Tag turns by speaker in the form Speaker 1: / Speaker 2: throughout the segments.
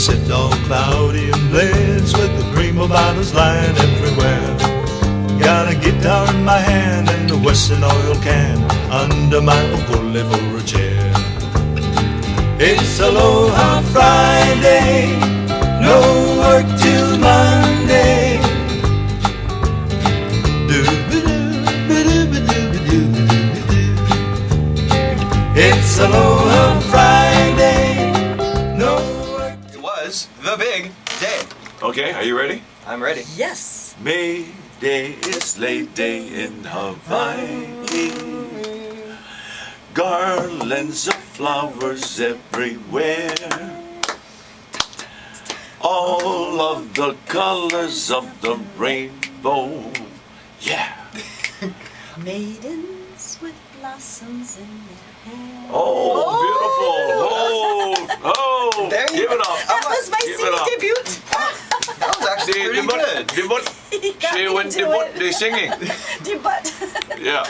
Speaker 1: sit all cloudy and blends with the dream of bottles lying everywhere. Got a guitar in my hand and a Western oil can under my ukulele for a chair. It's Aloha Friday, no work till Monday. It's Aloha Friday, no work.
Speaker 2: It was the big day.
Speaker 3: Okay, are you ready?
Speaker 2: I'm ready.
Speaker 4: Yes.
Speaker 3: May Day is late day in Hawaii. Garlands of flowers everywhere. All of the colors of the rainbow. Yeah.
Speaker 4: Maidens with blossoms in their hair.
Speaker 3: Oh, beautiful. Oh,
Speaker 2: There you
Speaker 3: give it
Speaker 2: go.
Speaker 3: up.
Speaker 4: That was my
Speaker 3: Give it up.
Speaker 4: singing debut.
Speaker 2: That was actually pretty good.
Speaker 4: He got me into it.
Speaker 3: They're singing.
Speaker 4: Debut.
Speaker 3: Yeah.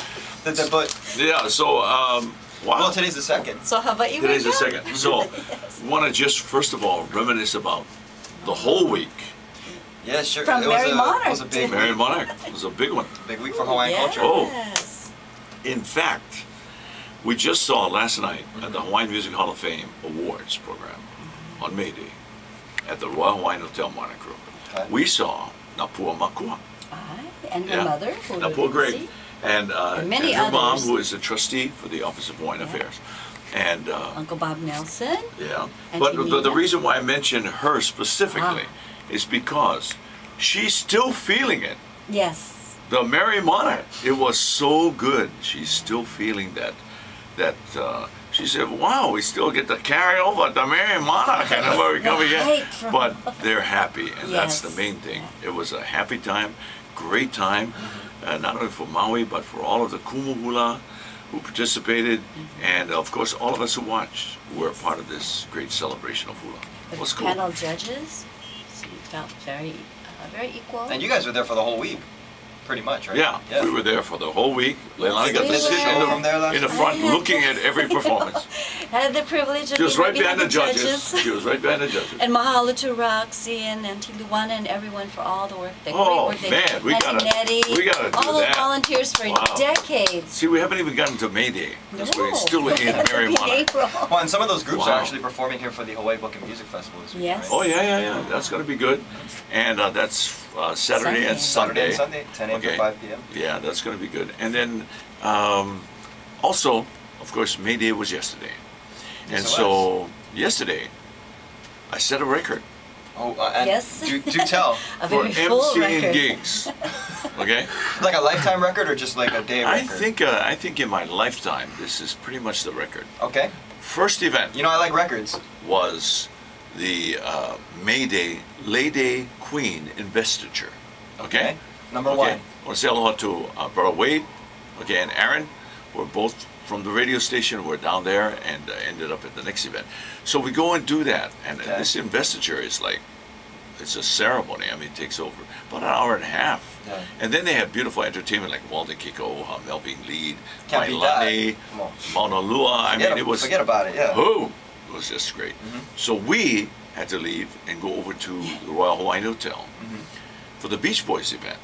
Speaker 2: But
Speaker 3: Yeah, so, wow.
Speaker 2: well, today's the second.
Speaker 4: So Hawaii
Speaker 3: Today's the
Speaker 4: right now?
Speaker 3: second. So,
Speaker 4: Yes.
Speaker 3: want to just first of all reminisce about the whole week.
Speaker 2: Yeah, sure.
Speaker 4: From
Speaker 2: it was
Speaker 4: Mary Monarch
Speaker 2: It was a big,
Speaker 3: Mary Monarch was a big one.
Speaker 2: big week for Hawaiian culture.
Speaker 3: Oh.
Speaker 4: Yes.
Speaker 3: In fact, we just saw last night at the Hawaiian Music Hall of Fame Awards program on May Day at the Royal Hawaiian Hotel Monarch Room.
Speaker 2: Okay.
Speaker 3: We saw Napua Makua.
Speaker 4: Aye, and her
Speaker 3: Yeah.
Speaker 4: mother, who
Speaker 3: Napua Greg. And,
Speaker 4: many
Speaker 3: her mom,
Speaker 4: others.
Speaker 3: who is a trustee for the Office of Hawaiian Affairs. And
Speaker 4: Uncle Bob Nelson.
Speaker 3: yeah,
Speaker 4: And
Speaker 3: but
Speaker 4: Timina.
Speaker 3: the reason why I mention her specifically is because she's still feeling it.
Speaker 4: Yes.
Speaker 3: The Mary Monarch, it was so good. She's still feeling that. She said, "Wow, we still get to carry over the Mary Monarch, and where we come again."
Speaker 4: hype from-
Speaker 3: But they're happy, and that's the
Speaker 4: Yes.
Speaker 3: main thing. It was a happy time, great time, not only for Maui but for all of the kumuhula who participated, and of course all of us who watched were part of this great celebration of hula. It
Speaker 4: The
Speaker 3: was cool.
Speaker 4: panel judges, so you felt very equal.
Speaker 2: And you guys were there for the whole week, pretty much, right?
Speaker 3: Yeah, we were there for the whole week. Leilani got
Speaker 4: we
Speaker 3: to sit
Speaker 4: were.
Speaker 2: From there last
Speaker 3: in the
Speaker 2: night?
Speaker 3: front looking at every performance.
Speaker 4: Had the privilege of
Speaker 3: She was
Speaker 4: being
Speaker 3: right behind the judges. She was right behind the judges.
Speaker 4: And mahalo to Roxy and Auntie Luana and everyone for all the work. The
Speaker 3: Oh,
Speaker 4: great work they
Speaker 3: man,
Speaker 4: did.
Speaker 3: we
Speaker 4: Auntie
Speaker 3: gotta-
Speaker 4: Nettie,
Speaker 3: we gotta do
Speaker 4: all those
Speaker 3: that.
Speaker 4: volunteers for
Speaker 3: Wow.
Speaker 4: decades.
Speaker 3: See, we haven't even gotten to May Day. Because we're
Speaker 4: No.
Speaker 3: still in Mary
Speaker 4: In
Speaker 3: Monarch.
Speaker 4: April.
Speaker 2: Well, and some of those groups
Speaker 3: Wow.
Speaker 2: are actually performing here for the Hawaii Book and Music Festival this week.
Speaker 4: Yes.
Speaker 3: Oh, yeah. That's going to be good. And that's Saturday and
Speaker 2: Saturday
Speaker 3: Sunday.
Speaker 2: and Sunday, 10 a.m.
Speaker 3: Okay.
Speaker 2: to 5 p.m.
Speaker 3: Yeah, that's going to be good. And then also, of course, May Day was yesterday.
Speaker 2: Yes,
Speaker 3: And
Speaker 2: it
Speaker 3: so yesterday, I set a record
Speaker 2: Oh, and
Speaker 4: Yes.
Speaker 2: do tell.
Speaker 4: A
Speaker 3: for
Speaker 4: very full
Speaker 3: emceeing
Speaker 4: record.
Speaker 3: gigs. Okay?
Speaker 2: Like a lifetime record or just like a day record?
Speaker 3: I think in my lifetime, this is pretty much the record.
Speaker 2: Okay.
Speaker 3: First event
Speaker 2: You know, I like records.
Speaker 3: was the May Day, Lay Day Queen investiture. Okay?
Speaker 2: Number
Speaker 3: Okay.
Speaker 2: one.
Speaker 3: I want to say aloha to Brother Wade, okay, and Aaron. We're both from the radio station. We're down there and ended up at the next event. So we go and do that, and
Speaker 2: Okay.
Speaker 3: this investiture is like, it's a ceremony. I mean, it takes over about an hour and a half.
Speaker 2: Yeah.
Speaker 3: And then they have beautiful entertainment like Walden Kiko'oha, Melvin Lead,
Speaker 2: Can't beat
Speaker 3: Mailani,
Speaker 2: that. Come on.
Speaker 3: Mauna Lua. I mean, it was,
Speaker 2: Forget about it, yeah.
Speaker 3: oh, it was just great. So we had to leave and go over to the Royal Hawaiian Hotel for the Beach Boys event.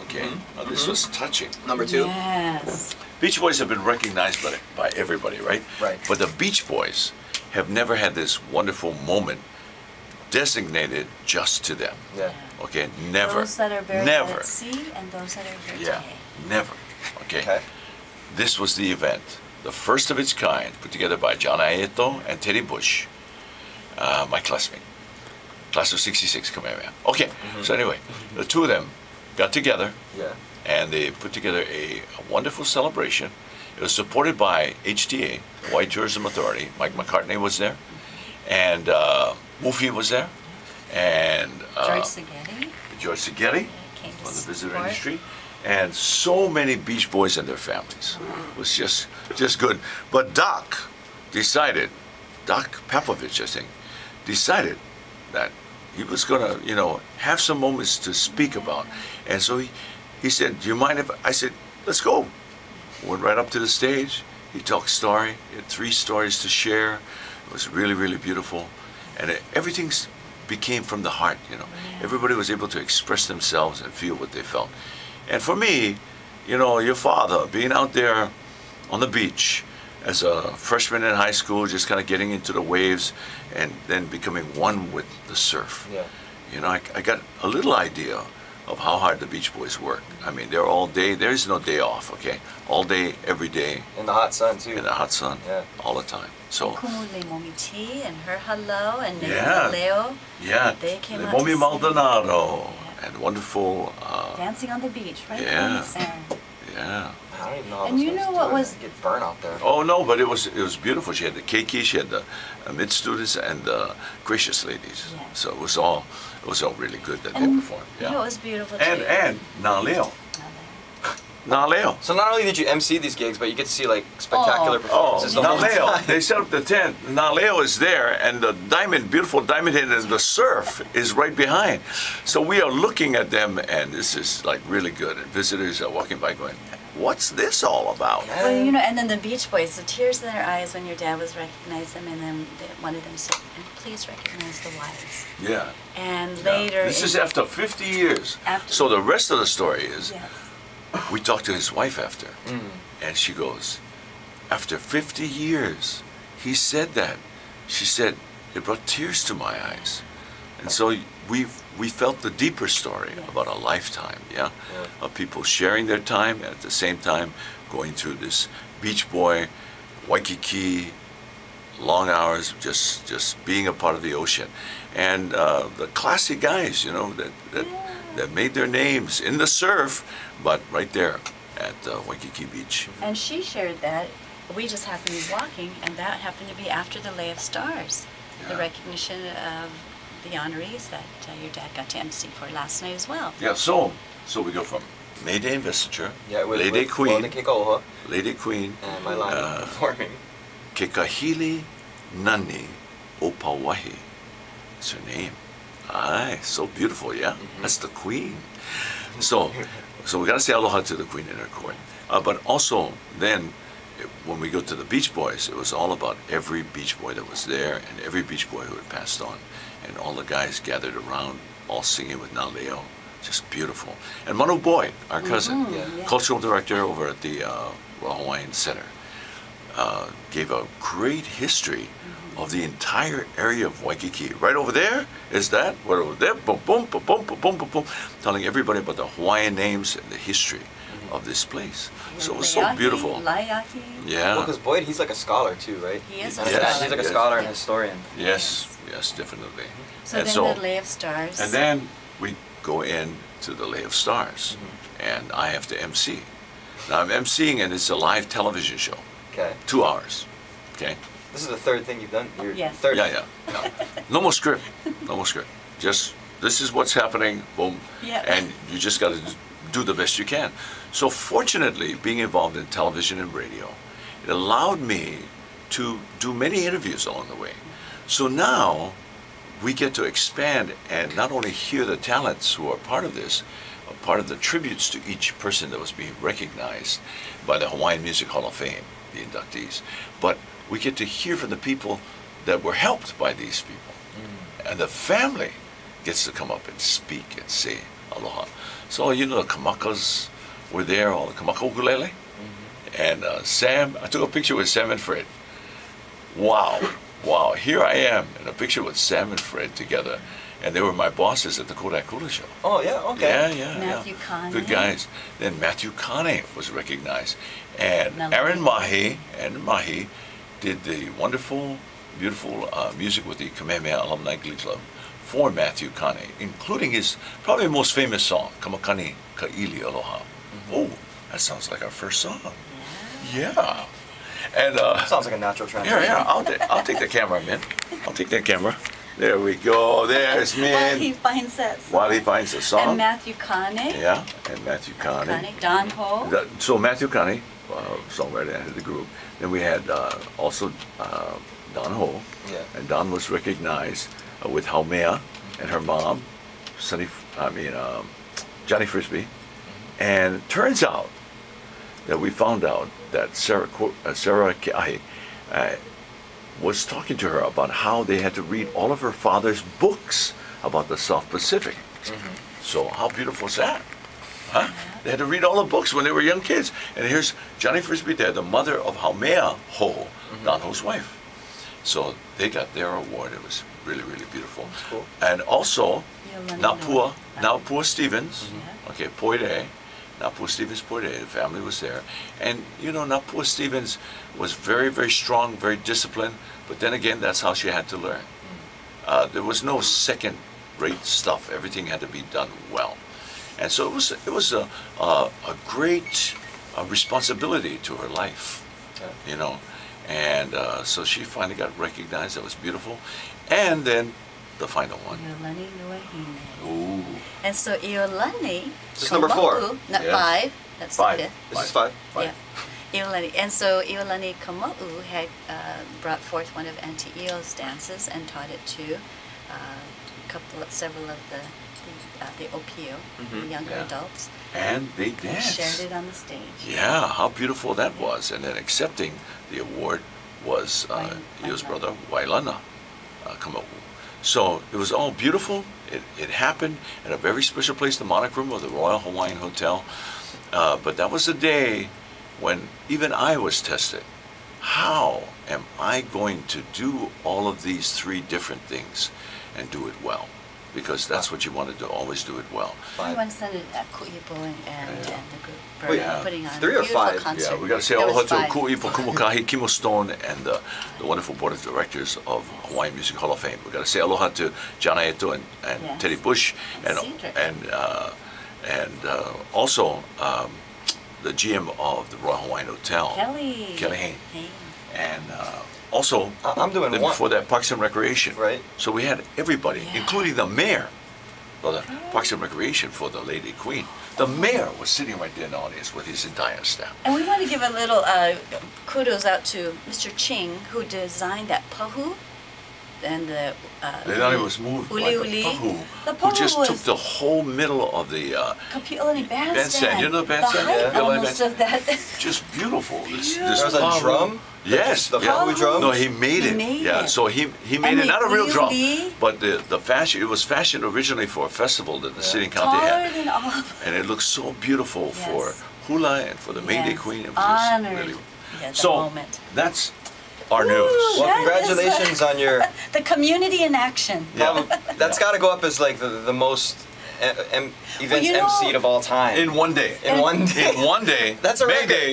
Speaker 3: Okay, now this was touching.
Speaker 2: Number two.
Speaker 4: Yes.
Speaker 3: Beach Boys have been recognized by everybody, right?
Speaker 2: Right.
Speaker 3: But the Beach Boys have never had this wonderful moment designated just to them.
Speaker 2: Yeah.
Speaker 3: Okay, never.
Speaker 4: Those that are buried
Speaker 3: never.
Speaker 4: at sea and those that are here
Speaker 3: Yeah,
Speaker 4: today.
Speaker 3: never. Okay.
Speaker 2: Okay.
Speaker 3: This was the event, the first of its kind, put together by John Aeto and Teddy Bush, my classmate, class of '66 Kamehameha. Okay, so anyway, the two of them got together
Speaker 2: Yeah.
Speaker 3: and they put together a wonderful celebration. It was supported by HTA, Hawaii Tourism Authority. Mike McCartney was there, and Mufi was there, and
Speaker 4: George Saghetti
Speaker 3: George Saghetti
Speaker 4: came to
Speaker 3: from the visitor
Speaker 4: support.
Speaker 3: industry, and so many Beach Boys and their families. It was just good. But Doc Popovich, I think, decided that he was gonna, have some moments to speak about. And so he said, "Do you mind if I said, let's go." Went right up to the stage. He told a story. He had 3 stories to share. It was really, really beautiful. and everything became from the heart. You know, everybody was able to express themselves and feel what they felt. And for me, you know, your father being out there on the beach as a freshman in high school, just kind of getting into the waves and then becoming one with the surf.
Speaker 2: Yeah.
Speaker 3: You know, I got a little idea of how hard the Beach Boys work. I mean, they're all day. There is no day off, okay? All day, every day.
Speaker 2: In the hot sun, too.
Speaker 3: In the hot sun.
Speaker 2: Yeah.
Speaker 3: All the time. So.
Speaker 4: Kumule Momichi and her hello and
Speaker 3: Yeah.
Speaker 4: Leo.
Speaker 3: Yeah.
Speaker 4: They came out
Speaker 3: Momi
Speaker 4: to
Speaker 3: Maldonado.
Speaker 4: Yeah.
Speaker 3: And wonderful.
Speaker 4: Dancing on the beach, right
Speaker 3: Yeah.
Speaker 4: on the sand.
Speaker 3: Yeah.
Speaker 2: I don't even know how
Speaker 4: And
Speaker 2: those
Speaker 4: you
Speaker 2: guys
Speaker 4: know
Speaker 2: do
Speaker 4: what
Speaker 2: it.
Speaker 4: was-
Speaker 2: Get burnt out there.
Speaker 3: Oh no, but it was beautiful. She had the keiki, she had the mid students, and the gracious ladies.
Speaker 4: Yeah.
Speaker 3: So it was all really good that they
Speaker 4: And
Speaker 3: performed.
Speaker 4: you know
Speaker 3: Yeah.
Speaker 4: it was beautiful too.
Speaker 3: And Na Leo. Na Leo.
Speaker 2: So not only did you MC these gigs, but you get to see like spectacular
Speaker 4: Oh.
Speaker 2: performances the whole
Speaker 3: Naleo,
Speaker 2: time.
Speaker 3: they set up the tent. Naleo is there, and the beautiful diamond head, and the surf is right behind. So we are looking at them, and this is like really good. And visitors are walking by going, what's this all about?
Speaker 4: Well, you know, and then the Beach Boys, the tears in their eyes when your dad was recognized them, and then one of them said, "And please recognize the wives."
Speaker 3: Yeah.
Speaker 4: And
Speaker 3: Yeah.
Speaker 4: later,
Speaker 3: This is after 50 years.
Speaker 4: After-
Speaker 3: So the rest of the story is,
Speaker 4: yes.
Speaker 3: we talked to his wife after, and she goes, after 50 years, he said that. She said, it brought tears to my eyes. And so we felt the deeper story
Speaker 4: Yes.
Speaker 3: about a lifetime, of people sharing their time and at the same time going through this Beach Boy, Waikiki, long hours, just being a part of the ocean. And the classy guys, you know, that made their names in the surf, but right there at Waikiki Beach.
Speaker 4: And she shared that. We just happened to be walking, and that happened to be after the Lay of Stars, the
Speaker 3: Yeah.
Speaker 4: recognition of the honorees that your dad got to MC for last night as well.
Speaker 3: Yeah, so we go from May Day Investiture,
Speaker 2: Yeah, with
Speaker 3: Lady Queen,
Speaker 2: Aloha
Speaker 3: Lady Queen,
Speaker 2: and my line performing.
Speaker 3: Kekahili Nani Opawahi. That's her name. Aye, so beautiful, yeah? That's the Queen. So we got to say aloha to the Queen in her court. But also, then, when we go to the Beach Boys, it was all about every Beach Boy that was there and every Beach Boy who had passed on. And all the guys gathered around, all singing with Naleo. Just beautiful. And Manu Boyd, our cousin,
Speaker 2: Yeah.
Speaker 3: cultural director over at the Royal Hawaiian Center, gave a great history of the entire area of Waikiki. Right over there is that, right over there, boom, boom, boom, boom, boom, boom, boom, boom, telling everybody about the Hawaiian names and the history of this place. So it was so
Speaker 4: Laiahi,
Speaker 3: beautiful.
Speaker 4: Laiahi.
Speaker 3: Yeah.
Speaker 2: Well, because Boyd, he's like a scholar too, right?
Speaker 4: He is
Speaker 2: He's
Speaker 4: a
Speaker 3: Yes.
Speaker 4: scholar.
Speaker 2: He's like a
Speaker 3: Yes.
Speaker 2: scholar and
Speaker 4: Yeah.
Speaker 2: historian.
Speaker 3: Yes, definitely.
Speaker 4: So
Speaker 3: And
Speaker 4: then the Lay of Stars.
Speaker 3: And then we go in to the Lay of Stars, and I have to MC. Now I'm MCing, and it's a live television show,
Speaker 2: Okay.
Speaker 3: 2 hours. Okay.
Speaker 2: This is the third thing you've done. Your
Speaker 4: Yes.
Speaker 2: third.
Speaker 3: Yeah. No more script. No more script. Just this is what's happening. Boom.
Speaker 4: Yeah.
Speaker 3: And you just got to do the best you can. So fortunately, being involved in television and radio, it allowed me to do many interviews along the way. So now we get to expand and not only hear the talents who are part of this, part of the tributes to each person that was being recognized by the Hawaiian Music Hall of Fame, the inductees, but we get to hear from the people that were helped by these people. And the family gets to come up and speak and say aloha. So, you know, the Kamakas were there, all the Kamaka ukulele. And Sam, I took a picture with Sam and Fred. Wow, here I am in a picture with Sam and Fred together. And they were my bosses at the Kodak Kula show.
Speaker 2: Oh yeah. Okay.
Speaker 3: Yeah.
Speaker 4: Matthew Kane.
Speaker 3: Good guys. Then Matthew Kane was recognized. And
Speaker 4: Now,
Speaker 3: Aaron Mahi did the wonderful, beautiful music with the Kamehameha Alumni Glee Club for Matthew Kane, including his probably most famous song, Kamakani Ka'ili Aloha. Oh, that sounds like our first song. Yeah. And
Speaker 2: Sounds like a natural transition.
Speaker 3: here, I'll take the camera, man. I'll take that camera. There we go. There's
Speaker 4: While he
Speaker 3: Min.
Speaker 4: finds that song.
Speaker 3: While he finds the song.
Speaker 4: And Matthew Kane.
Speaker 3: Yeah, and Matthew Kane.
Speaker 4: Don Ho.
Speaker 3: So Matthew Kane, songwriter, head of the group. Then we had also Don Ho.
Speaker 2: Yeah.
Speaker 3: And Don was recognized with Haumea and her mom, Johnny Frisbee. And it turns out that we found out that Sarah Keahi was talking to her about how they had to read all of her father's books about the South Pacific. So how beautiful is that? Huh? They had to read all the books when they were young kids. And here's Johnny Frisbee there, the mother of Haumea Ho, Don Ho's wife. So they got their award. It was really, really beautiful.
Speaker 2: Cool.
Speaker 3: And also, Napua Stevens, okay, Poire, Napua Stevens Poire, the family was there. And you know, Napua Stevens was very, very strong, very disciplined, but then again, that's how she had to learn. There was no second-rate stuff. Everything had to be done well. And so it was a great responsibility to her life, you know. And so she finally got recognized. That was beautiful. And then the final one.
Speaker 4: Iolani Nuahine.
Speaker 3: Ooh.
Speaker 4: And so Iolani.
Speaker 2: This is number 4.
Speaker 4: Not
Speaker 3: Yes.
Speaker 4: 5. That's
Speaker 3: 5.
Speaker 4: the 5th.
Speaker 2: This is 5.
Speaker 4: Yeah. Iolani. And so Iolani Kama'u had brought forth one of Auntie Io's dances and taught it to several of the OPO, the younger adults.
Speaker 3: And they danced.
Speaker 4: Shared it on the stage.
Speaker 3: Yeah, how beautiful that was. And then accepting the award was Io's brother, Wailana Kama'u. So it was all beautiful. It happened at a very special place, the Monarch Room of the Royal Hawaiian Hotel. But that was the day when even I was tested. How am I going to do all of these 3 different things and do it well? Because that's what you want to do, always do it well.
Speaker 4: I want to send it at Ku'ipo and the group for putting on
Speaker 2: 3
Speaker 4: a
Speaker 2: or
Speaker 4: beautiful
Speaker 2: 5?
Speaker 4: concert.
Speaker 3: Yeah, we got to say
Speaker 4: It
Speaker 3: aloha
Speaker 4: was
Speaker 3: to
Speaker 4: 5.
Speaker 3: Ku'ipo Kumukahi, Kimo Stone, and the wonderful board of directors of Hawaiian Music Hall of Fame. We got to say aloha to John Aeto and
Speaker 4: Yes.
Speaker 3: Teddy Bush, and also the GM of the Royal Hawaiian Hotel,
Speaker 4: Kelly.
Speaker 3: Hain. And also,
Speaker 2: I'm doing
Speaker 3: then
Speaker 2: one.
Speaker 3: before that, Parks and Recreation.
Speaker 2: Right.
Speaker 3: So we had everybody,
Speaker 4: Yeah.
Speaker 3: including the mayor of the Parks and Recreation for the Lady Queen. The mayor was sitting right there in the audience with his entire staff.
Speaker 4: And we want to give a little kudos out to Mr. Ching, who designed that pahu and the
Speaker 3: Then I was moved by
Speaker 4: uli.
Speaker 3: the pahu,
Speaker 4: The
Speaker 3: who
Speaker 4: pahu
Speaker 3: just
Speaker 4: was
Speaker 3: took the whole middle of the
Speaker 4: Kapi'olani bandstand.
Speaker 3: bandstand. You know the bandstand?
Speaker 4: The height
Speaker 3: Yeah.
Speaker 4: almost of that.
Speaker 3: just beautiful. This
Speaker 2: There was a
Speaker 3: pahu.
Speaker 2: drum?
Speaker 3: Yes,
Speaker 2: The
Speaker 3: yeah.
Speaker 2: pahu drum?
Speaker 3: No, he made
Speaker 4: He
Speaker 3: it.
Speaker 4: made
Speaker 3: Yeah,
Speaker 4: it.
Speaker 3: so he made
Speaker 4: And
Speaker 3: it,
Speaker 4: the
Speaker 3: not a real drum,
Speaker 4: uli.
Speaker 3: but the fashion. It was fashioned originally for a festival that the city and county
Speaker 4: Taller
Speaker 3: had,
Speaker 4: than all of
Speaker 3: and it looked so beautiful
Speaker 4: Yes.
Speaker 3: for hula and for the May Day
Speaker 4: Yes.
Speaker 3: Queen. It was just
Speaker 4: Honored.
Speaker 3: really.
Speaker 4: Yeah, the
Speaker 3: So
Speaker 4: moment.
Speaker 3: that's our
Speaker 4: Woo!
Speaker 3: news.
Speaker 2: Well,
Speaker 4: That is,
Speaker 2: congratulations on your...
Speaker 4: The community in action.
Speaker 3: Yeah.
Speaker 2: That's got to go up as like the most events
Speaker 4: you know-
Speaker 2: emceed of all time.
Speaker 3: In one day.
Speaker 2: In one day.
Speaker 3: In one day.
Speaker 2: That's a
Speaker 3: May
Speaker 2: record.
Speaker 3: Day,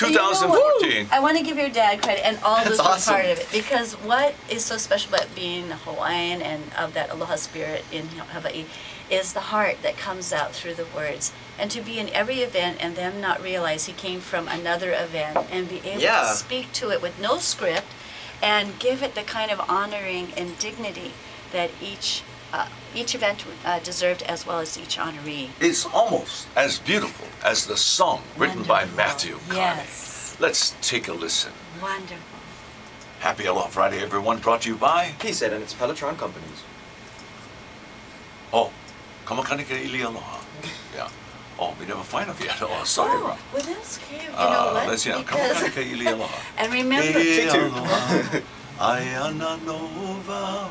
Speaker 4: You know what?
Speaker 3: 2014.
Speaker 4: I want to give your dad credit, and all those
Speaker 2: That's
Speaker 4: were
Speaker 2: awesome.
Speaker 4: part of it, because what is so special about being Hawaiian and of that aloha spirit in Hawaii is the heart that comes out through the words. And to be in every event and them not realize he came from another event and be able
Speaker 2: Yeah.
Speaker 4: to speak to it with no script and give it the kind of honoring and dignity that each event deserved, as well as each honoree.
Speaker 3: It's almost as beautiful as the song written by
Speaker 4: Wonderful.
Speaker 3: Matthew Kane.
Speaker 4: Yes.
Speaker 3: Let's take a listen.
Speaker 4: Wonderful.
Speaker 3: Happy Aloha Friday, everyone. Brought to you by...
Speaker 2: He said, and it's Peloton Companies.
Speaker 3: Oh, Kamakanika Ili Aloha. Yeah. Oh, we never find them yet. Oh, sorry,
Speaker 4: Oh,
Speaker 3: Rob.
Speaker 4: well, that's cute. You know what?
Speaker 3: Let's see now.
Speaker 4: Because-
Speaker 3: Kamakanika Ili Aloha.
Speaker 4: And remember,
Speaker 3: E
Speaker 2: two.
Speaker 3: aloha, ai ana no wau,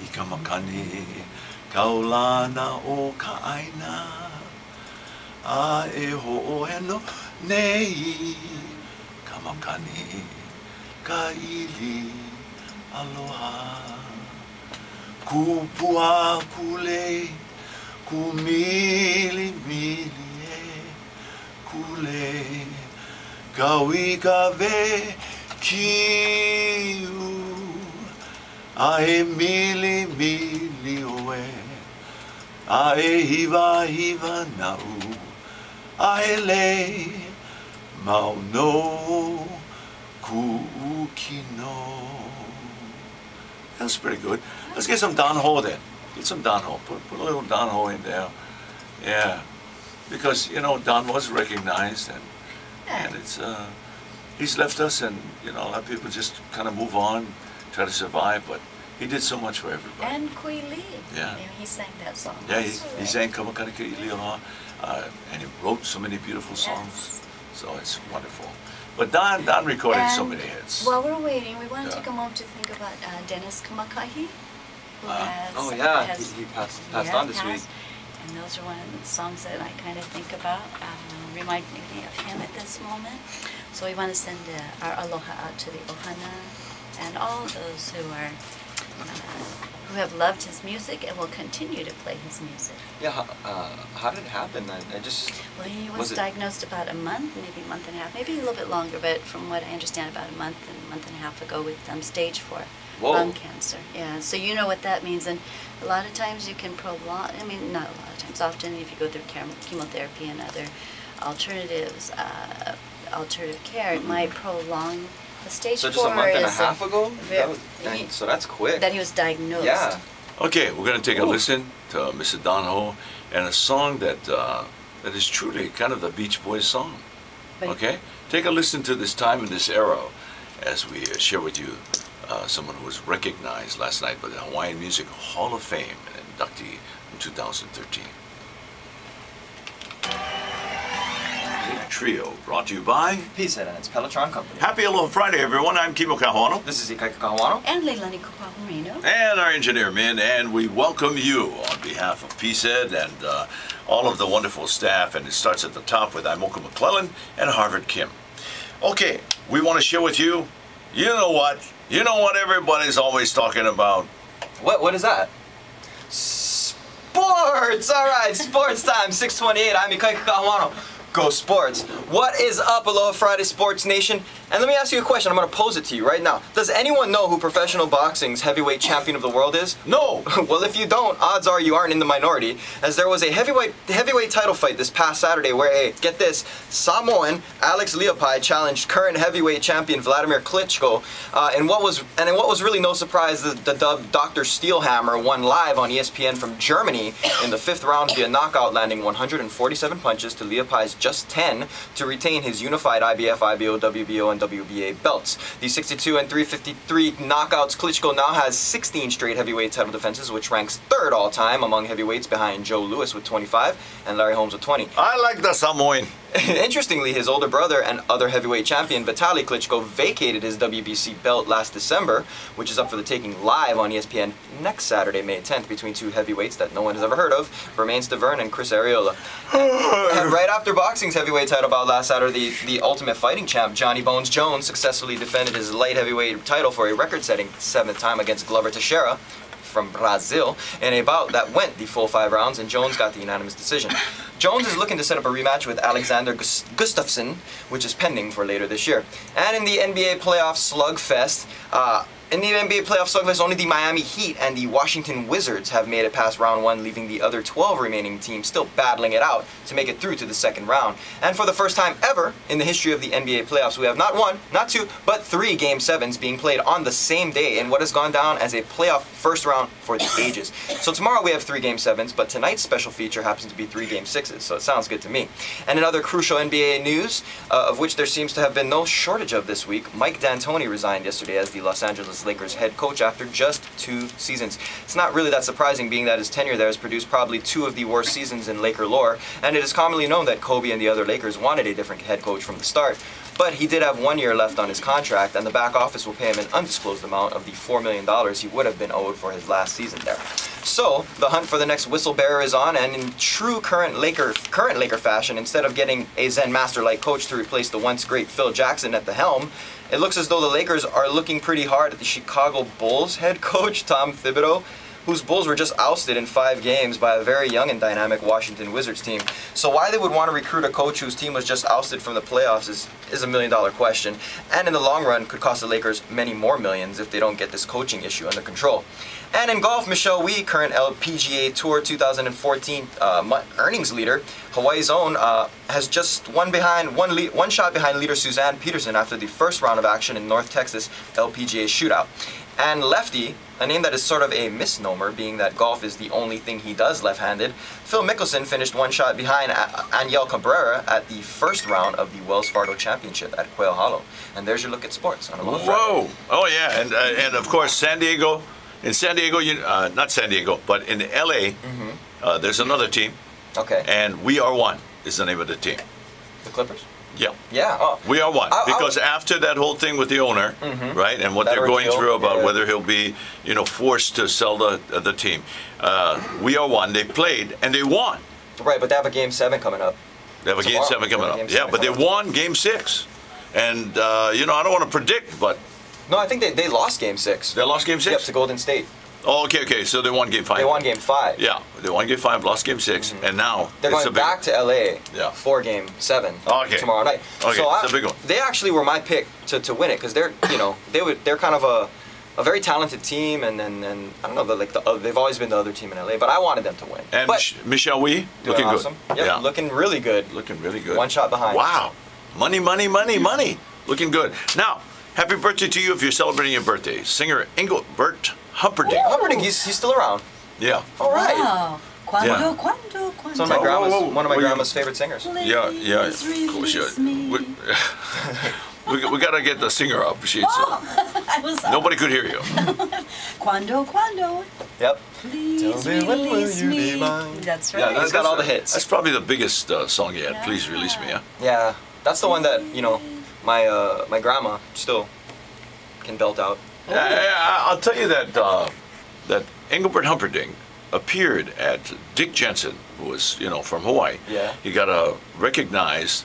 Speaker 3: I ka makani, kaulana o ka aina, a e ho'oheno nei, ka makani, ka ili aloha. Kupua kule, ku mili mili e kule, ka wika ve kiu, a e mili mili oe, a e hiva hiva nau, a e le mau no ku'ukino. That's pretty good. Let's get some Don Ho then. Get some Don Ho. Put a little Don Ho in there. Yeah. Because, you know, Don was recognized and it's he's left us, and you know, a lot of people just kind of move on, try to survive, but he did so much for everybody.
Speaker 4: and Kui Lee.
Speaker 3: Yeah.
Speaker 4: And he sang that song.
Speaker 3: Yeah,
Speaker 4: also,
Speaker 3: he
Speaker 4: right?
Speaker 3: sang Kamakanika Ili Aloha, and he wrote so many beautiful songs.
Speaker 4: Yes.
Speaker 3: So it's wonderful. But Don recorded so
Speaker 4: And
Speaker 3: many hits.
Speaker 4: While we're waiting, we want to
Speaker 3: Yeah.
Speaker 4: take a moment to think about Dennis Kamakahi, who
Speaker 2: Oh yeah,
Speaker 4: has
Speaker 2: he passed on this week.
Speaker 4: And those are one of the songs that I kind of think about, remind me of him at this moment. So we want to send our aloha out to the ohana and all those who are who have loved his music and will continue to play his music.
Speaker 2: Yeah, how did it happen? I just...
Speaker 4: Well, he was diagnosed about a month, maybe a month and a half, maybe a little bit longer, but from what I understand, about a month and a half ago with stage 4 lung cancer. Yeah, so you know what that means. And a lot of times you can prolong, I mean, not a lot of times, often if you go through chemotherapy and other alternatives, alternative care, it might prolong the stage 4.
Speaker 2: So just a month and a half ago? So that's quick.
Speaker 4: That he was diagnosed.
Speaker 2: Yeah.
Speaker 3: Okay, we're going to take a listen to Mr. Don Ho and a song that that is truly kind of the Beach Boys song. Okay? Take a listen to this time and this era as we share with you someone who was recognized last night by the Hawaiian Music Hall of Fame, an inductee in 2013. Trio, brought to you by
Speaker 2: Peace and its Pelletron Company.
Speaker 3: Happy Aloha Friday, everyone. I'm Kimo Kahuano.
Speaker 2: This is Ikaika Kahuano.
Speaker 4: And Leilani Kupahumino.
Speaker 3: And our engineer, Min, and we welcome you on behalf of PSED and all of the wonderful staff. And it starts at the top with Imoka McClellan and Harvard Kim. Okay, we want to share with you, you know what everybody's always talking about.
Speaker 2: What is that? Sports! Alright, sports time, 6:28. I'm Ikaika Kahuano. Go Sports. What is up, Aloha Friday Sports Nation? And let me ask you a question. I'm going to pose it to you right now. Does anyone know who professional boxing's heavyweight champion of the world is?
Speaker 3: No!
Speaker 2: Well, if you don't, odds are you aren't in the minority, as there was a heavyweight title fight this past Saturday where, get this, Samoan Alex Leopai challenged current heavyweight champion Vladimir Klitschko. In what was really no surprise, the dubbed Dr. Steelhammer won live on ESPN from Germany in the 5th round via knockout, landing 147 punches to Leopai's just 10 to retain his unified IBF, IBO, WBO, and WBA belts. The 62 and 353 knockouts, Klitschko now has 16 straight heavyweight title defenses, which ranks 3rd all-time among heavyweights behind Joe Louis with 25 and Larry Holmes with 20.
Speaker 3: I like the Samoan.
Speaker 2: Interestingly, his older brother and other heavyweight champion Vitaly Klitschko vacated his WBC belt last December, which is up for the taking live on ESPN next Saturday, May 10th, between two heavyweights that no one has ever heard of, Bermain Stavern and Chris Arreola. And right after boxing's heavyweight title bout last Saturday, the Ultimate Fighting champ Johnny Bones Jones successfully defended his light heavyweight title for a record-setting 7th time against Glover Teixeira from Brazil in a bout that went the full 5 rounds, and Jones got the unanimous decision. Jones is looking to set up a rematch with Alexander Gustafsson, which is pending for later this year. And in the NBA playoff slugfest, only the Miami Heat and the Washington Wizards have made it past round 1, leaving the other 12 remaining teams still battling it out to make it through to the 2nd round. And for the first time ever in the history of the NBA playoffs, we have not 1, not 2, but 3 Game 7s being played on the same day in what has gone down as a playoff first round for the ages. So tomorrow we have 3 Game 7s, but tonight's special feature happens to be 3 Game 6s, so it sounds good to me. And in other crucial NBA news, of which there seems to have been no shortage of this week, Mike D'Antoni resigned yesterday as the Los Angeles Lakers head coach after just 2 seasons. It's not really that surprising, being that his tenure there has produced probably 2 of the worst seasons in Laker lore, and it is commonly known that Kobe and the other Lakers wanted a different head coach from the start. But he did have 1 year left on his contract, and the back office will pay him an undisclosed amount of the $4 million he would have been owed for his last season there. So, the hunt for the next whistle-bearer is on, and in true current Laker fashion, instead of getting a Zen master-like coach to replace the once great Phil Jackson at the helm, it looks as though the Lakers are looking pretty hard at the Chicago Bulls head coach, Tom Thibodeau, whose Bulls were just ousted in 5 games by a very young and dynamic Washington Wizards team. So why they would want to recruit a coach whose team was just ousted from the playoffs is a $1 million question, and in the long run could cost the Lakers many more millions if they don't get this coaching issue under control. And in golf, Michelle Wie, current LPGA Tour 2014 earnings leader, Hawaii's own, has just one shot behind leader Suzanne Peterson after the first round of action in North Texas LPGA shootout. And Lefty, a name that is sort of a misnomer, being that golf is the only thing he does left-handed, Phil Mickelson finished 1 shot behind Aniel Cabrera at the first round of the Wells Fargo Championship at Quail Hollow. And there's your look at sports on Aloha Friday.
Speaker 3: Whoa! Oh yeah, and of course San Diego. In San Diego, not San Diego, but in LA, there's another team.
Speaker 2: Okay.
Speaker 3: And We Are One is the name of the team.
Speaker 2: The Clippers?
Speaker 3: Yeah.
Speaker 2: Yeah. Oh.
Speaker 3: We are one because after that whole thing with the owner, right, and what
Speaker 2: That
Speaker 3: they're going
Speaker 2: ordeal,
Speaker 3: through about
Speaker 2: yeah.
Speaker 3: whether he'll be, forced to sell the team, we are one. They played and they won.
Speaker 2: Right, but they have a Game 7 coming up.
Speaker 3: They have a Game
Speaker 2: Tomorrow.
Speaker 3: 7 coming up.
Speaker 2: Game
Speaker 3: Yeah,
Speaker 2: 7
Speaker 3: but they
Speaker 2: coming up.
Speaker 3: won Game 6, and I don't want to predict, but
Speaker 2: No, I think they lost Game 6.
Speaker 3: they lost Game 6.
Speaker 2: Yep, to Golden State.
Speaker 3: Oh, okay. So they won Game 5.
Speaker 2: They won Game 5.
Speaker 3: Yeah, they won Game 5, lost Game 6, and now
Speaker 2: They're
Speaker 3: it's
Speaker 2: going
Speaker 3: a big
Speaker 2: back to LA
Speaker 3: Yeah.
Speaker 2: for Game 7
Speaker 3: Okay.
Speaker 2: tomorrow night.
Speaker 3: Okay,
Speaker 2: so
Speaker 3: it's a big one.
Speaker 2: They actually were my pick to win it because they're they're kind of a very talented team and I don't know they've always been the other team in LA, but I wanted them to win.
Speaker 3: And
Speaker 2: but
Speaker 3: Michelle Wee
Speaker 2: doing
Speaker 3: looking
Speaker 2: awesome.
Speaker 3: good.
Speaker 2: Yep,
Speaker 3: Yeah,
Speaker 2: looking really good.
Speaker 3: looking really good.
Speaker 2: One shot behind.
Speaker 3: Wow, money, looking good. Now, happy birthday to you if you're celebrating your birthday, singer Engelbert Humperdinck.
Speaker 2: Humperdinck, he's still around.
Speaker 3: Yeah.
Speaker 2: All right.
Speaker 4: Wow. Quando,
Speaker 3: Yeah.
Speaker 4: quando.
Speaker 2: It's one of my grandma's one of my
Speaker 3: Well, you-
Speaker 2: grandma's favorite singers.
Speaker 3: Yeah, of course. Yeah. We got to get the singer up. She's
Speaker 4: I was
Speaker 3: nobody could hear you.
Speaker 4: Quando.
Speaker 2: Yep.
Speaker 4: Please
Speaker 2: Tell me when will
Speaker 4: release
Speaker 2: you be
Speaker 4: me.
Speaker 2: mine?
Speaker 4: That's
Speaker 3: Yeah,
Speaker 4: right.
Speaker 2: He's got all the hits.
Speaker 3: That's probably the biggest song yet. Please release me. Yeah.
Speaker 2: Yeah, that's the one that my grandma still can belt out.
Speaker 3: I'll tell you that that Engelbert Humperdinck appeared at Dick Jensen, who was from Hawaii.
Speaker 2: Yeah.
Speaker 3: He got recognized.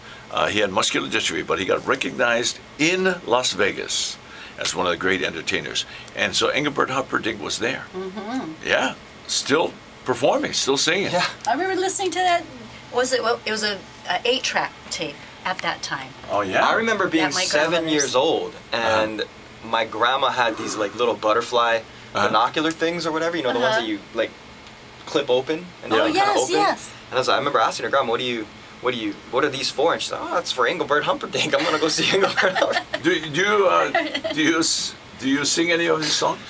Speaker 3: He had muscular dystrophy, but he got recognized in Las Vegas as one of the great entertainers. And so Engelbert Humperdinck was there. Yeah, still performing, still singing.
Speaker 2: Yeah.
Speaker 4: I remember listening to that. It was a 8-track tape at that time.
Speaker 3: Oh yeah.
Speaker 2: I remember being
Speaker 4: At my
Speaker 2: 7
Speaker 4: grandmother's.
Speaker 2: years old, and my grandma had these little butterfly binocular things or whatever. You know, the ones that you clip open and
Speaker 3: Oh,
Speaker 2: then
Speaker 4: yes,
Speaker 2: kind of open.
Speaker 4: yes.
Speaker 2: And I remember asking her, Grandma, what are these for? And she's like, oh, it's for Engelbert Humperdinck. I'm gonna go see Engelbert Humperdinck.
Speaker 3: Do you sing any of his songs?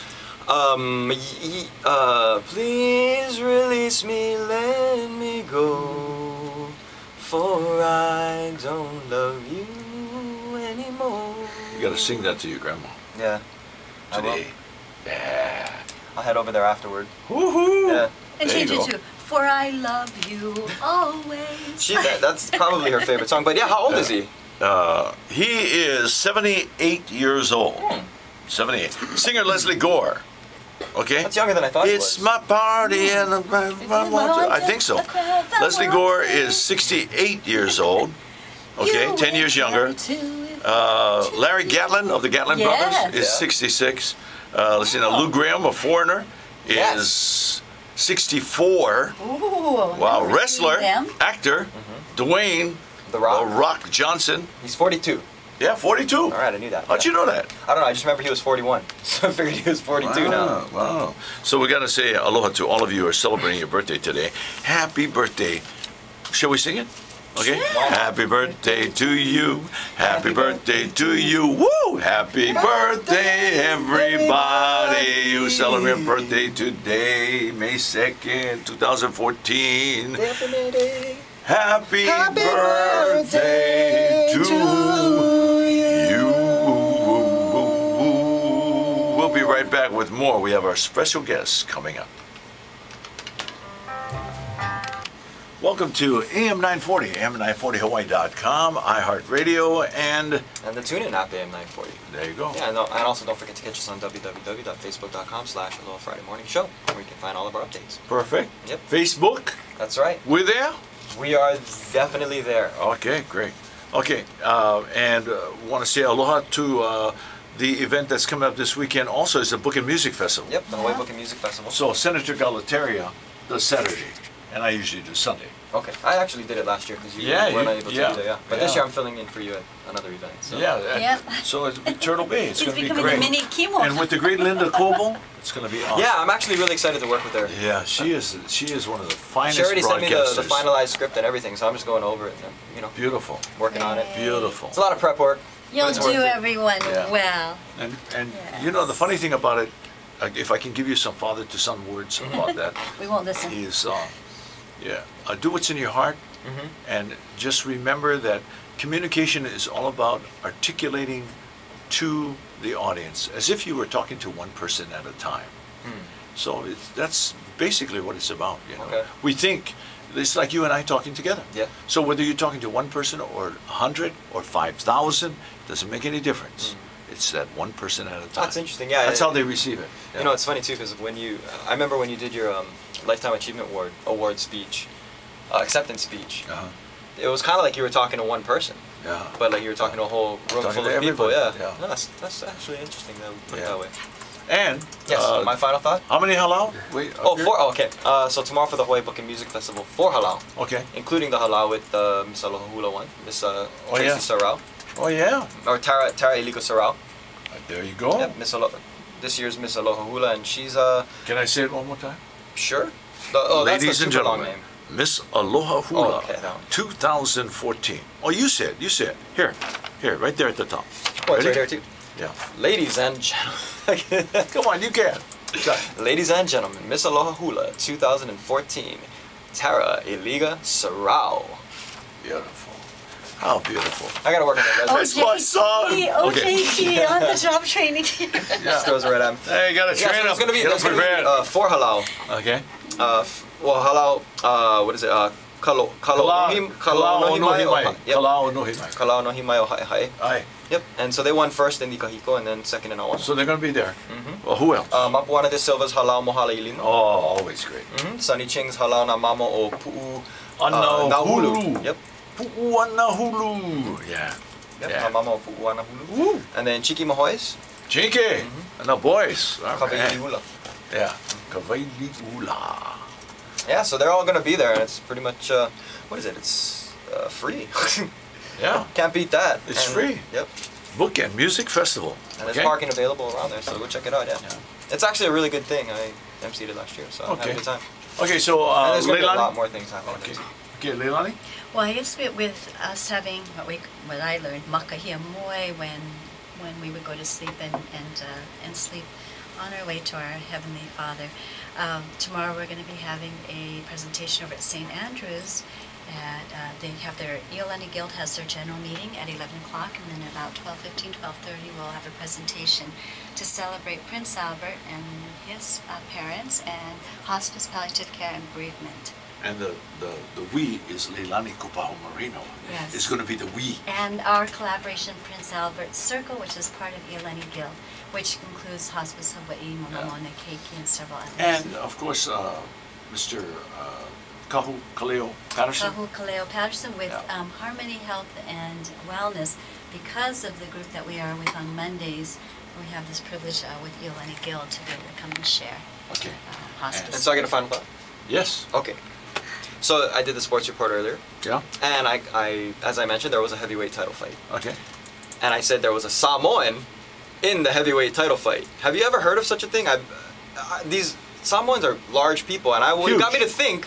Speaker 2: Please release me, let me go, for I don't love you anymore.
Speaker 3: You got to sing that to your grandma
Speaker 2: Yeah. I will.
Speaker 3: today. Yeah.
Speaker 2: I'll head over there afterward.
Speaker 3: Woohoo!
Speaker 2: Yeah.
Speaker 4: And
Speaker 3: There you
Speaker 4: change it
Speaker 3: go.
Speaker 4: to For I Love You Always.
Speaker 2: That's probably her favorite song. But yeah, how old is he?
Speaker 3: He is 78 years old. 78. Singer Leslie Gore. Okay?
Speaker 2: That's younger than I thought he
Speaker 3: It's
Speaker 2: was.
Speaker 3: my party and I think so. Leslie Gore is 68 years old. Okay, 10 years younger. Larry Gatlin of the Gatlin
Speaker 4: Yes.
Speaker 3: Brothers is
Speaker 2: Yeah.
Speaker 3: 66. Let's see now, Lou Graham, a foreigner,
Speaker 2: Yes.
Speaker 3: is 64.
Speaker 4: Ooh,
Speaker 3: Wow,
Speaker 4: never
Speaker 3: wrestler,
Speaker 4: seen them.
Speaker 3: actor, Dwayne
Speaker 2: The Rock.
Speaker 3: Rock Johnson.
Speaker 2: He's 42.
Speaker 3: Yeah, 42.
Speaker 2: All right, I knew that.
Speaker 3: How'd you know that?
Speaker 2: I don't know. I just remember he was 41. So I figured he was 42 now.
Speaker 3: Wow. So we got to say aloha to all of you who are celebrating your birthday today. Happy birthday. Shall we sing it? Okay. Happy birthday to you. Happy birthday to you. Woo! Happy birthday, everybody who celebrate birthday today, May 2nd, 2014. Happy birthday to you. We'll be right back with more. We have our special guests coming up. Welcome to AM 940, AM940Hawaii.com, iHeartRadio, and
Speaker 2: And the TuneIn app, AM 940.
Speaker 3: there you go.
Speaker 2: Yeah, and also don't forget to catch us on www.facebook.com/Aloha Friday Morning Show, where you can find all of our updates.
Speaker 3: Perfect.
Speaker 2: Yep.
Speaker 3: Facebook,
Speaker 2: That's right.
Speaker 3: we're there?
Speaker 2: We are definitely there.
Speaker 3: Okay, great. Okay, and want to say aloha to the event that's coming up this weekend. Also, is the Book and Music Festival.
Speaker 2: Yep, the Hawaii Book and Music Festival.
Speaker 3: So Senator Galataria does Saturday, and I usually do Sunday.
Speaker 2: Okay, I actually did it last year because you
Speaker 3: Yeah,
Speaker 2: weren't
Speaker 3: you-
Speaker 2: able to
Speaker 3: yeah,
Speaker 2: do that. Yeah, but this
Speaker 3: yeah.
Speaker 2: year I'm filling in for you at another event. So.
Speaker 3: Yeah.
Speaker 4: Yep.
Speaker 3: So it's Turtle Bay. It's
Speaker 4: He's
Speaker 3: going to be
Speaker 4: becoming
Speaker 3: great.
Speaker 4: a mini chemo.
Speaker 3: And with the great Linda Coble, it's going to be awesome.
Speaker 2: Yeah, I'm actually really excited to work with her.
Speaker 3: Yeah, she is one of the finest
Speaker 2: She already sent me
Speaker 3: broadcasters.
Speaker 2: the finalized script and everything, so I'm just going over it and
Speaker 3: Beautiful.
Speaker 2: working on it.
Speaker 3: Beautiful.
Speaker 2: It's a lot of prep work.
Speaker 4: You'll
Speaker 2: but it's worth
Speaker 4: do
Speaker 2: it.
Speaker 4: everyone
Speaker 3: Yeah.
Speaker 4: well.
Speaker 3: And
Speaker 4: Yes.
Speaker 3: the funny thing about it, if I can give you some father-to-son words about that,
Speaker 4: We won't listen.
Speaker 3: is do what's in your heart, and just remember that communication is all about articulating to the audience as if you were talking to one person at a time. So that's basically what it's about.
Speaker 2: Okay.
Speaker 3: We think It's like you and I talking together.
Speaker 2: Yeah.
Speaker 3: So whether you're talking to one person or 100 or 5,000, doesn't make any difference. It's that one person at a time.
Speaker 2: That's interesting. Yeah.
Speaker 3: That's how they receive it.
Speaker 2: You know, it's funny too because I remember when you did your Lifetime Achievement Award speech, acceptance speech. It was kind of like you were talking to one person.
Speaker 3: Yeah.
Speaker 2: But like you were talking to a whole room
Speaker 3: Talking
Speaker 2: full
Speaker 3: to
Speaker 2: of people.
Speaker 3: everybody.
Speaker 2: Yeah.
Speaker 3: Yeah.
Speaker 2: No, that's actually interesting that we put it
Speaker 3: Yeah.
Speaker 2: that way.
Speaker 3: And
Speaker 2: Yes. My final thought.
Speaker 3: how many halal? Wait.
Speaker 2: Oh,
Speaker 3: up here?
Speaker 2: 4. Okay. So tomorrow for the Hawaii Book and Music Festival, 4 halal,
Speaker 3: Okay.
Speaker 2: including the halal with Miss Aloha Hula one, Miss Tracy
Speaker 3: yeah.
Speaker 2: Sarau,
Speaker 3: Oh yeah.
Speaker 2: or Tara Eligo Sarau.
Speaker 3: There you go.
Speaker 2: Yep, this year's Miss Aloha Hula, and she's
Speaker 3: Can I say it one more time?
Speaker 2: sure.
Speaker 3: Ladies
Speaker 2: that's the
Speaker 3: and
Speaker 2: super long
Speaker 3: gentlemen,
Speaker 2: name.
Speaker 3: Miss Aloha Hula,
Speaker 2: Oh, okay, that one.
Speaker 3: 2014. Oh, you said. Here, right there at the top.
Speaker 2: Oh, it's
Speaker 3: Ready?
Speaker 2: right here too.
Speaker 3: Yeah.
Speaker 2: Ladies and gentlemen.
Speaker 3: Come on, you can.
Speaker 2: Ladies and gentlemen, Miss Aloha Hula 2014, Tara Eliga Sarau.
Speaker 3: Beautiful. How beautiful.
Speaker 2: I gotta work on that.
Speaker 3: That's my son.
Speaker 4: Okay, on the job training.
Speaker 2: Just throws it right at him.
Speaker 3: Hey, you gotta
Speaker 2: Yeah,
Speaker 3: train
Speaker 2: so
Speaker 3: up.
Speaker 2: there's gonna be,
Speaker 3: Get
Speaker 2: there's
Speaker 3: them
Speaker 2: gonna be
Speaker 3: prepared.
Speaker 2: 4 halal.
Speaker 3: Okay.
Speaker 2: Well, halal. What is it? Kalao
Speaker 3: Kalao
Speaker 2: Yep.
Speaker 3: no himai.
Speaker 2: Kalao no himai o hae.
Speaker 3: Aye.
Speaker 2: Yep. And so they won first in the kahiko and then second in Awana.
Speaker 3: So they're gonna be there. Well, who else?
Speaker 2: Mapuana de Silva's halal mohala ilino.
Speaker 3: Oh, always great.
Speaker 2: Sunny Ching's halal na mamo o pu'u
Speaker 3: Anahulu.
Speaker 2: Yep.
Speaker 3: Pu'uanahulu. Yeah.
Speaker 2: Yep.
Speaker 3: Yeah.
Speaker 2: Mamo o pu'u anahulu.
Speaker 3: Woo.
Speaker 2: And then Chiki Mahoy's
Speaker 3: Chinky. And the boys. All
Speaker 2: Kaveili
Speaker 3: right.
Speaker 2: hula.
Speaker 3: Yeah. Kaveili ula.
Speaker 2: Yeah, so they're all gonna be there, and it's pretty much what is it? It's free.
Speaker 3: Yeah.
Speaker 2: Can't beat that.
Speaker 3: It's
Speaker 2: And-
Speaker 3: free.
Speaker 2: Yep.
Speaker 3: Book and Music Festival.
Speaker 2: And
Speaker 3: Okay.
Speaker 2: there's parking available around there, so go check it out. Yeah.
Speaker 3: Yeah.
Speaker 2: It's actually a really good thing. I emceed it last year, so I had
Speaker 3: Okay.
Speaker 2: a good time.
Speaker 3: Okay, so
Speaker 2: And there's gonna be a lot
Speaker 3: Leilani.
Speaker 2: more things happening.
Speaker 3: Okay. Okay, Leilani.
Speaker 4: Well, I guess with us having what I learned, makahia moe, when we would go to sleep and sleep on our way to our Heavenly Father. Tomorrow we're going to be having a presentation over at St. Andrews. They have their Iolani Guild has their general meeting at 11 o'clock, and then about 12:15, 12:30 we'll have a presentation to celebrate Prince Albert and his parents and hospice, palliative care, and bereavement.
Speaker 3: And the we is Leilani Kupao Marino.
Speaker 4: Yes.
Speaker 3: It's going to be the we.
Speaker 4: And our collaboration, Prince Albert Circle, which is part of Iolani Guild, which includes Hospice Hawaii, Mamamona Keiki, and several others.
Speaker 3: And of course, Mr. Kahu Kaleo Patterson.
Speaker 4: Kahu Kaleo Patterson with
Speaker 3: Yeah.
Speaker 4: Harmony Health and Wellness. Because of the group that we are with on Mondays, we have this privilege with Iolani Guild to be able to come and share
Speaker 3: Okay.
Speaker 4: hospice.
Speaker 2: And so I get a final thought.
Speaker 3: Yes.
Speaker 2: Okay. So I did the sports report earlier,
Speaker 3: Yeah.
Speaker 2: and I as I mentioned, there was a heavyweight title fight,
Speaker 3: Okay.
Speaker 2: and I said there was a Samoan in the heavyweight title fight. Have you ever heard of such a thing? These Samoans are large people, and it got me to think,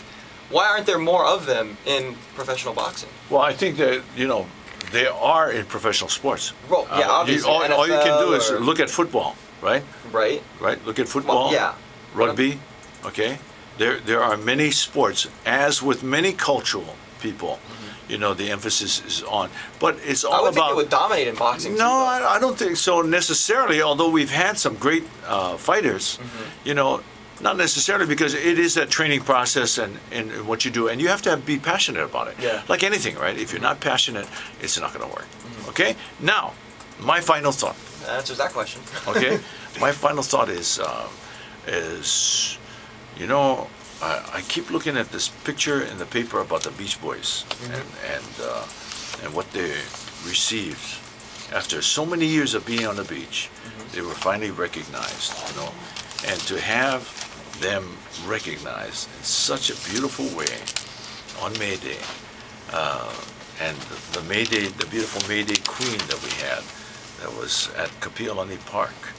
Speaker 2: why aren't there more of them in professional boxing?
Speaker 3: Well, I think that they are in professional sports.
Speaker 2: Well, yeah, obviously.
Speaker 3: All you can do is
Speaker 2: NFL or-
Speaker 3: look at football, right?
Speaker 2: Right.
Speaker 3: Right. Look at football.
Speaker 2: Well, yeah.
Speaker 3: Rugby. Okay. There are many sports, as with many cultural people. The emphasis is on, but it's all
Speaker 2: I would think
Speaker 3: about.
Speaker 2: it would dominate in boxing.
Speaker 3: No,
Speaker 2: too, though.
Speaker 3: I don't think so necessarily. Although we've had some great fighters, not necessarily, because it is that training process and what you do, and you have to be passionate about it.
Speaker 2: Yeah.
Speaker 3: Like anything, right? If you're not passionate, it's not going to work. Okay. Now, my final thought.
Speaker 2: That answers that question.
Speaker 3: Okay. My final thought is I keep looking at this picture in the paper about the Beach Boys and what they received after so many years of being on the beach. They were finally recognized, and to have them recognized in such a beautiful way on May Day, and the beautiful May Day Queen that we had, that was at Kapi'olani Park,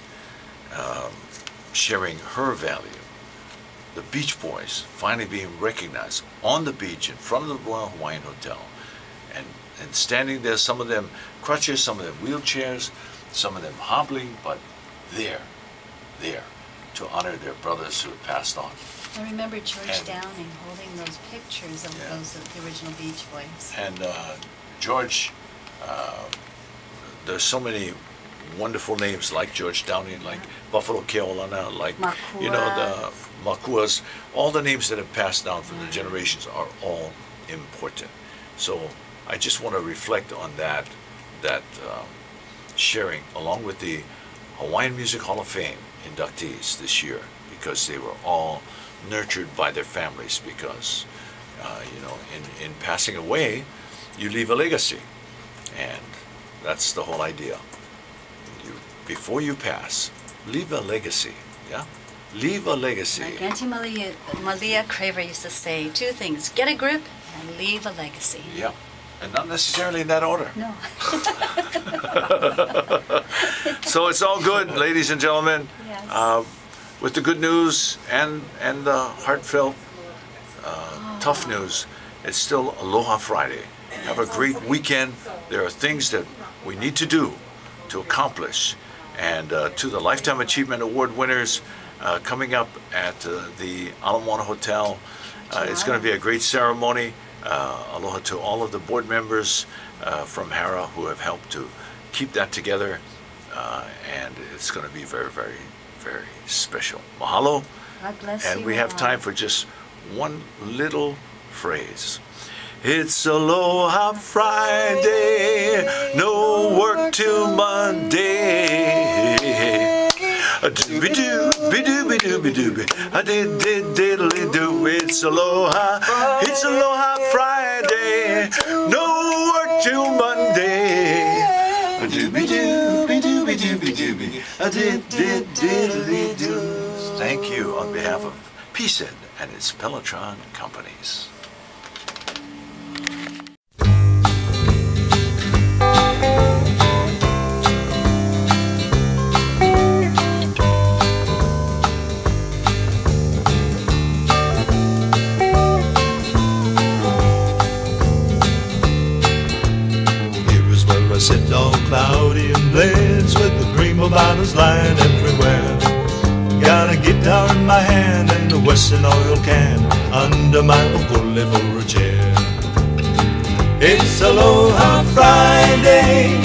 Speaker 3: sharing her value. The Beach Boys finally being recognized on the beach in front of the Royal Hawaiian Hotel, and standing there, some of them crutches, some of them wheelchairs, some of them hobbling, but there to honor their brothers who had passed on.
Speaker 4: I remember George
Speaker 3: And-
Speaker 4: Downing holding those pictures of the original Beach Boys.
Speaker 3: And George, there's so many wonderful names like George Downey, like Buffalo Keolana, like
Speaker 4: Makua.
Speaker 3: you know the Makuas. All the names that have passed down from the generations are all important. So I just want to reflect on that sharing along with the Hawaiian Music Hall of Fame inductees this year, because they were all nurtured by their families, because you know, in passing away you leave a legacy, and that's the whole idea. Before you pass, leave a legacy. Yeah, leave a legacy.
Speaker 4: Like Auntie Malia Craver used to say, two things: get a grip and leave a legacy.
Speaker 3: Yeah, and not necessarily in that order.
Speaker 4: No.
Speaker 3: So it's all good, ladies and gentlemen.
Speaker 4: Yes.
Speaker 3: With the good news and the heartfelt, tough news, it's still Aloha Friday. Have a great weekend. There are things that we need to do to accomplish. And to the Lifetime Achievement Award winners coming up at the Ala Moana Hotel, it's going to be a great ceremony. Aloha to all of the board members from HARA who have helped to keep that together. And it's going to be very, very, very special. Mahalo.
Speaker 4: God bless
Speaker 3: And
Speaker 4: you
Speaker 3: we have
Speaker 4: all.
Speaker 3: time for just one little phrase. It's Aloha Friday, no work till Monday. A dooby doo, be dooby dooby dooby, a did diddly doo. It's Aloha Friday, no work till Monday. A dooby dooby dooby dooby dooby, a did diddly doo. Thank you on behalf of PCED and its Pelotron companies.
Speaker 1: I sit all cloudy and blends with the prima donnas lying everywhere. Got a guitar in my hand and a Western oil can under my okole for a chair. It's Aloha Friday,